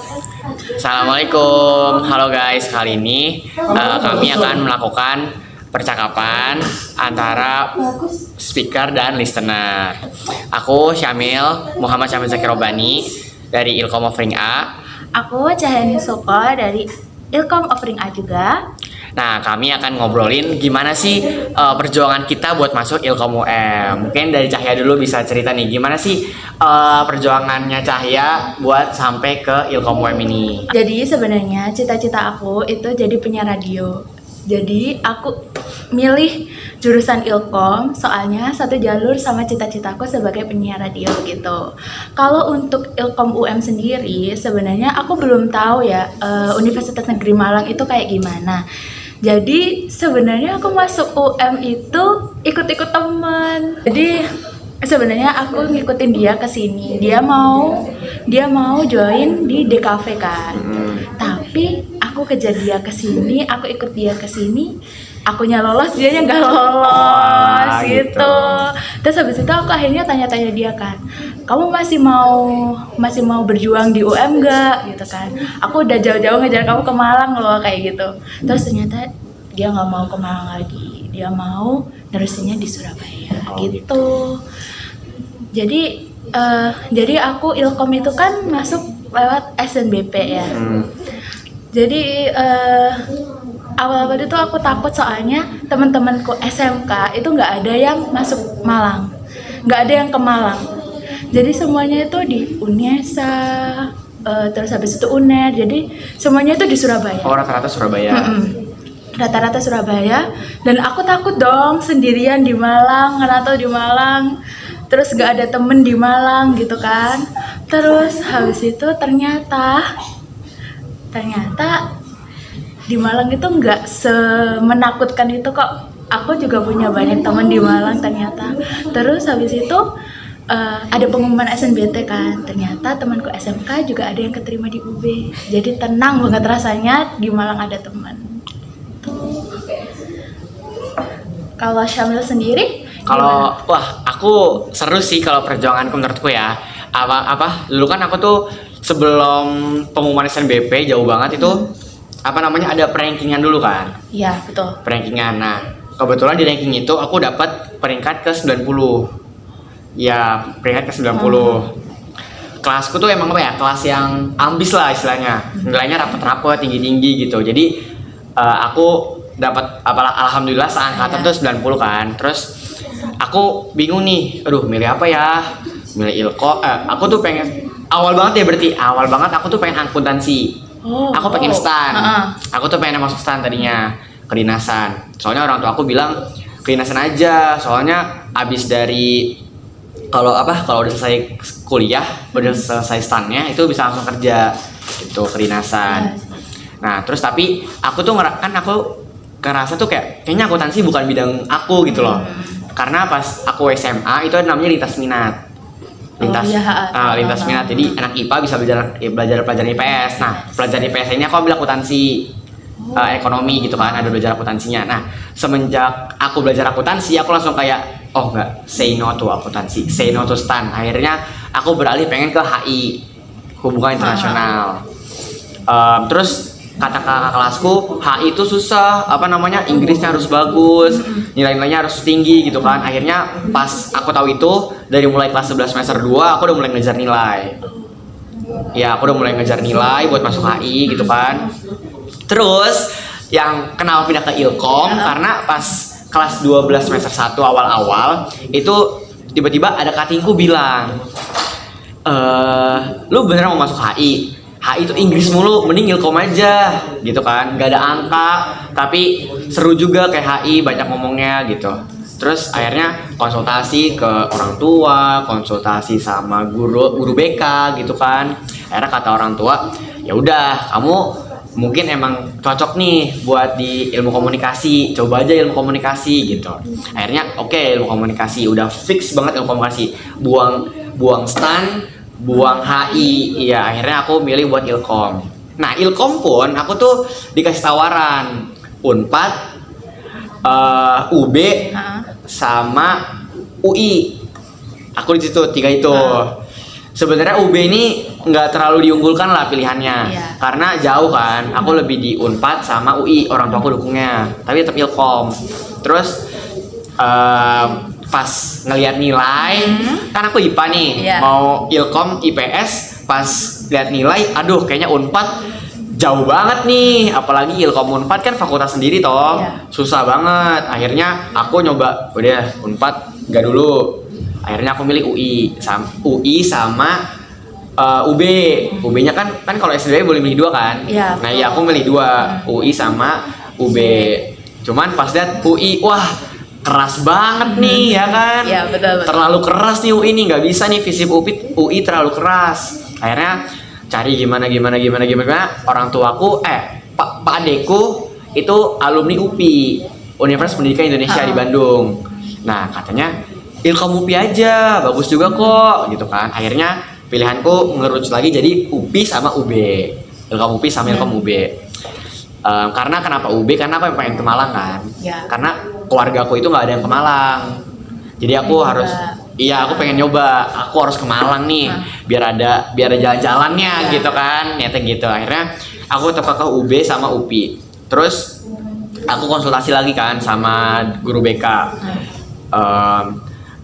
Assalamualaikum, halo guys. Kali ini kami akan melakukan percakapan antara speaker dan listener. Aku Syamil, Muhammad Syamil Zakirobani dari Ilkom Offering A. Aku Cahyani Soko dari Ilkom Offering A juga. Nah, kami akan ngobrolin gimana sih perjuangan kita buat masuk Ilkom UM. Mungkin dari Cahya dulu bisa cerita nih, gimana sih perjuangannya Cahya buat sampai ke Ilkom UM ini. Jadi sebenarnya cita-cita aku itu jadi penyiar radio. Jadi aku milih jurusan Ilkom soalnya satu jalur sama cita-citaku sebagai penyiar radio gitu. Kalau untuk Ilkom UM sendiri sebenarnya aku belum tahu ya Universitas Negeri Malang itu kayak gimana. Jadi sebenarnya aku masuk UM itu ikut-ikut teman. Jadi sebenarnya aku ngikutin dia ke sini. Dia mau join di DKV kan. Tapi aku kejar dia ke sini, aku ikut dia ke sini. Akunya lolos, dianya nggak lolos gitu. Terus habis itu aku akhirnya tanya-tanya dia kan, kamu masih mau berjuang di UM nggak gitu kan? Aku udah jauh-jauh ngejar kamu ke Malang loh kayak gitu. Terus ternyata dia nggak mau ke Malang lagi, dia mau nerusinnya di Surabaya gitu. Jadi aku Ilkom itu kan masuk lewat SNBP ya. Jadi awal-awal itu aku takut soalnya teman-temanku SMK itu nggak ada yang masuk Malang, nggak ada yang ke Malang. Jadi semuanya itu di Unesa, terus habis itu UNER, jadi semuanya itu di Surabaya. Oh, rata-rata Surabaya. Rata-rata Surabaya, dan aku takut dong sendirian di Malang, ngerantau di Malang, terus nggak ada temen di Malang gitu kan. Terus habis itu ternyata di Malang itu nggak semenakutkan itu kok. Aku juga punya banyak teman di Malang ternyata. Terus habis itu ada pengumuman SNBT kan. Ternyata temanku SMK juga ada yang keterima di UB. Jadi tenang banget rasanya di Malang ada teman. Kalau Syamil sendiri? Aku seru sih kalau perjuanganku menurutku ya. Dulu kan aku tuh sebelum pengumuman SNBP jauh banget itu ada rankingan dulu kan. Iya, betul. Rankingan. Nah, kebetulan di ranking itu aku dapat peringkat ke 90. Ya, peringkat ke 90. Kelasku tuh emang kelas yang ambis lah istilahnya. Nilainya rapet-rapet, tinggi-tinggi gitu. Jadi aku dapat alhamdulillah seangkatan tuh 90 kan. Terus aku bingung nih, aduh milih apa ya? Milih Ilkom. Aku tuh pengen awal banget aku tuh pengen akuntansi. Aku pengen STAN. Aku tuh pengen masuk STAN tadinya, kedinasan. Soalnya orang tua aku bilang kedinasan aja. Soalnya abis dari kalau udah selesai kuliah, udah selesai STAN-nya itu bisa langsung kerja gitu, kedinasan. Nah, terus tapi aku tuh ngerasa tuh kayaknya akuntansi bukan bidang aku gitu loh. Karena pas aku SMA itu namanya lintas minat. Lintas minat. Jadi anak IPA bisa belajar pelajaran IPS. Nah, pelajaran IPS ini aku ambil akuntansi, ekonomi gitu kan, ada belajar akuntansinya. Nah, semenjak aku belajar akuntansi, aku langsung kayak enggak, say no to akuntansi, say no to STAN. Akhirnya aku beralih pengen ke HI, hubungan internasional. Terus kata kakak kelasku, HI itu susah, Inggrisnya harus bagus, nilai-nilainya harus tinggi gitu kan. Akhirnya pas aku tahu itu, dari mulai kelas 11 semester 2 aku udah mulai ngejar nilai. Ya, aku udah mulai ngejar nilai buat masuk HI gitu kan. Terus yang kenapa pindah ke Ilkom karena pas kelas 12 semester 1 awal-awal itu tiba-tiba ada katingku bilang, lu beneran mau masuk HI? HI itu Inggris mulu, mending Ilkom aja gitu kan, nggak ada angka tapi seru juga kayak HI, banyak ngomongnya gitu. Terus akhirnya konsultasi ke orang tua, konsultasi sama guru BK gitu kan. Akhirnya kata orang tua, ya udah kamu mungkin emang cocok nih buat di ilmu komunikasi, coba aja ilmu komunikasi gitu. Akhirnya oke, ilmu komunikasi udah fix banget, ilmu komunikasi, buang STAN, buang HI. Ya akhirnya aku milih buat Ilkom. Nah, Ilkom pun aku tuh dikasih tawaran Unpad, UB sama UI. Aku di situ 3 itu. Sebenarnya UB ini nggak terlalu diunggulkan lah pilihannya. Iya. Karena jauh kan, aku lebih di Unpad sama UI, orang tua aku dukungnya. Tapi tetap Ilkom. Terus pas ngelihat nilai, kan aku IPA nih, Iya. mau Ilkom IPS, pas lihat nilai, aduh kayaknya Unpad jauh banget nih, apalagi Ilkom Unpad kan fakultas sendiri toh, Iya. susah banget. Akhirnya aku nyoba, udah Unpad nggak dulu. Akhirnya aku milih UI sama UB. UB-nya kan kalau SBM boleh milih 2 kan? Iya, Nah, betul. iya aku milih 2, UI sama UB. Cuman pas lihat UI, wah keras banget nih ya kan? Iya, betul. Terlalu keras nih UI nih, nggak bisa nih FISIP UI terlalu keras. Akhirnya cari gimana orang tuaku pak adekku itu alumni UPI, Universitas Pendidikan Indonesia di Bandung. Nah, katanya Ilkom UPI aja, bagus juga kok gitu kan. Akhirnya pilihanku ngerucut lagi jadi UPI sama UB. Ilkom UPI sama Ilkom UB. Karena kenapa UB? Karena aku pengen ke Malang kan. Ya. Karena keluarga aku itu nggak ada yang ke Malang. Jadi aku Pengen harus, nyoba. iya aku pengen nyoba. Aku harus ke Malang nih, biar ada jalan-jalannya gitu kan. Niatnya gitu. Akhirnya aku tetap ke UB sama UPI. Terus aku konsultasi lagi kan sama guru BK.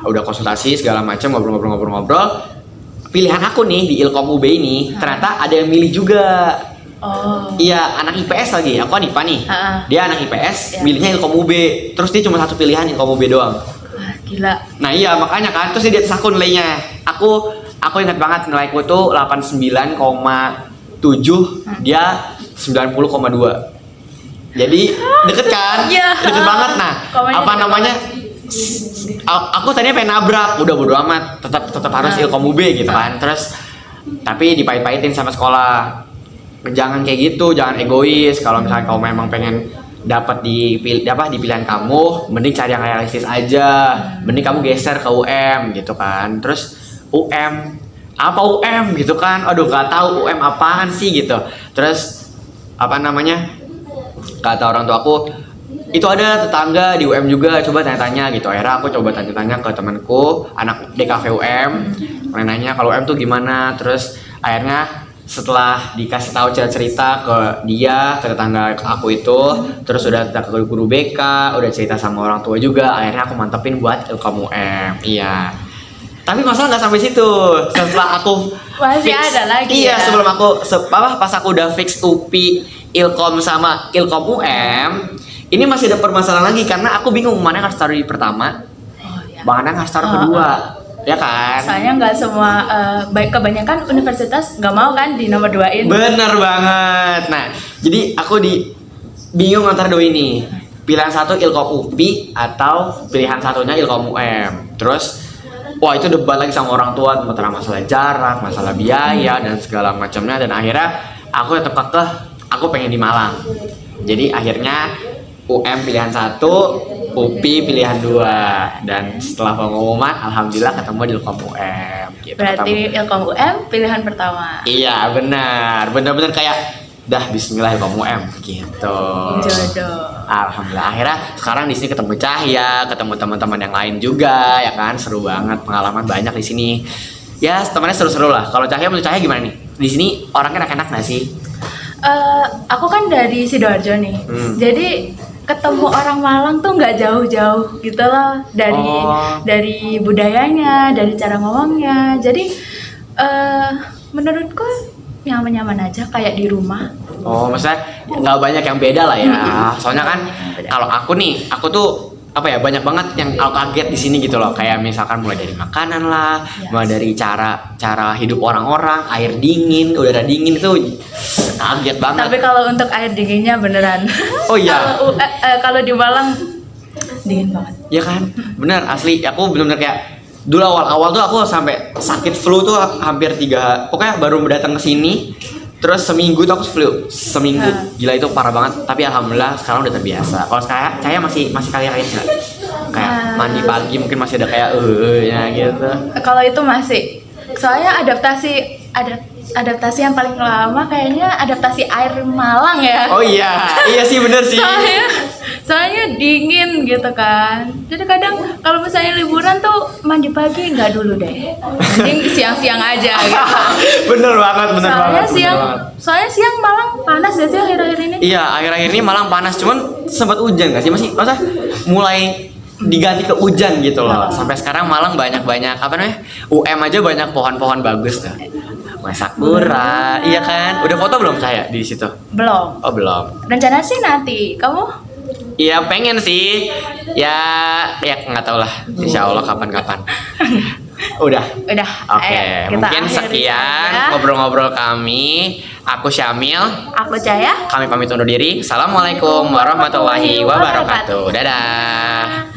Udah konsultasi segala macam, ngobrol. Pilihan aku nih di Ilkom UB ini ternyata ada yang milih juga. Oh. Iya, anak IPS lagi. Aku kan IPA nih. Dia anak IPS, Iya. milihnya Ilkom UB. Terus dia cuma satu pilihan Ilkom UB doang. Wah, gila. Nah iya makanya kan. Terus dia di atas aku nilainya. Aku ingat banget nilaiku tuh 89,7, dia 90,2. Jadi deket kan? Iya. Deket banget. Nah, Komanya apa deket namanya? Aku tadinya pengen nabrak, udah bodo amat, tetap harus Ilkom UB gitu kan. Terus tapi dipahit-pahitin sama sekolah. Jangan kayak gitu, jangan egois. Kalau misalnya kamu memang pengen dapat di pilihan kamu, mending cari yang realistis aja. Mending kamu geser ke UM gitu kan. Terus apa UM gitu kan? Aduh gak tahu UM apaan sih gitu. Terus apa namanya? Kata orang tua aku, itu ada tetangga di UM juga, coba tanya-tanya gitu. Akhirnya aku coba tanya-tanya ke temanku anak DKV UM, nanya kalau UM tuh gimana. Terus akhirnya setelah dikasih tahu cerita ke dia, ke tetangga aku itu, terus udah ke guru BK, udah cerita sama orang tua juga, akhirnya aku mantepin buat Ilkom UM. Iya. Tapi masalah nggak sampai situ. Setelah aku Masih ada lagi iya, ya? sebelum aku pas aku udah fix UPI, Ilkom sama Ilkom UM, ini masih ada permasalahan lagi karena aku bingung mana yang harus taruh di pertama, Oh, ya. mana yang harus taruh kedua. Ya kan? Soalnya nggak semua, kebanyakan universitas nggak mau kan di nomor 2-in. Bener banget. Nah, jadi aku bingung antara dua ini. Pilihan satu Ilkom UPI atau pilihan satunya Ilkom UM. Terus, wah itu debat lagi sama orang tua tentang masalah jarak, masalah biaya dan segala macamnya. Dan akhirnya aku tetap kekeh, aku pengen di Malang. Jadi akhirnya UM pilihan 1, UPI pilihan 2. Dan setelah pengumuman, alhamdulillah ketemu di Ilkom UM gitu. Berarti Ilkom UM pilihan pertama. Iya benar, benar-benar kayak dah Bismillah Ilkom UM gitu. Jodoh. Alhamdulillah akhirnya sekarang di sini ketemu Cahya, ketemu teman-teman yang lain juga ya kan, seru banget, pengalaman banyak di sini. Ya temannya seru-seru lah. Kalau Cahya, menurut Cahya gimana nih? Di sini orangnya enak-enak nggak sih? Aku kan dari Sidoarjo nih, jadi ketemu orang Malang tuh nggak jauh-jauh gitu loh, dari budayanya, dari cara ngomongnya. Jadi menurutku nyaman-nyaman aja kayak di rumah. Oh, maksudnya nggak banyak yang beda lah ya. Soalnya kan kalau aku nih, aku tuh apa ya, banyak banget yang aku kaget di sini gitu loh. Kayak misalkan mulai dari makanan lah, mulai dari cara hidup orang-orang, air dingin, udara dingin itu kaget banget. Tapi kalau untuk air dinginnya beneran. Oh iya. Kalau di Malang dingin banget. Ya kan, bener asli. Aku bener-bener kayak dulu awal-awal tuh aku sampai sakit flu tuh hampir 3, pokoknya baru datang ke sini. Terus seminggu tuh aku flu, seminggu. Gila itu parah banget. Tapi alhamdulillah sekarang udah terbiasa. Kalau saya masih kayak nggak? Kayak mandi pagi mungkin masih ada kayak ya gitu. Kalau itu masih, soalnya adaptasi yang paling lama kayaknya adaptasi air Malang ya. Oh iya sih bener sih. Soalnya dingin gitu kan. Jadi kadang kalau misalnya liburan tuh mandi pagi nggak dulu deh. Mending siang-siang aja gitu. Bener banget, bener banget. Bener banget. Soalnya siang Malang panas gak sih akhir-akhir ini? Iya, akhir-akhir ini Malang panas, cuman sempat hujan gak sih? Masa mulai diganti ke hujan gitu loh. Sampai sekarang Malang banyak-banyak apa namanya? UM aja banyak pohon-pohon bagus tuh. Sakura, iya kan? Udah foto belum saya di situ? Belum. Oh, belum. Rencana sih nanti. Kamu? Iya, pengen sih. Ya nggak tahu lah. Insya Allah kapan-kapan. Udah. Oke, Ayo, kita mungkin akhiri sekian saja. ngobrol-ngobrol kami. Aku Syamil. Aku Caya. Kami pamit undur diri. Assalamualaikum warahmatullahi wabarakatuh. Dadah.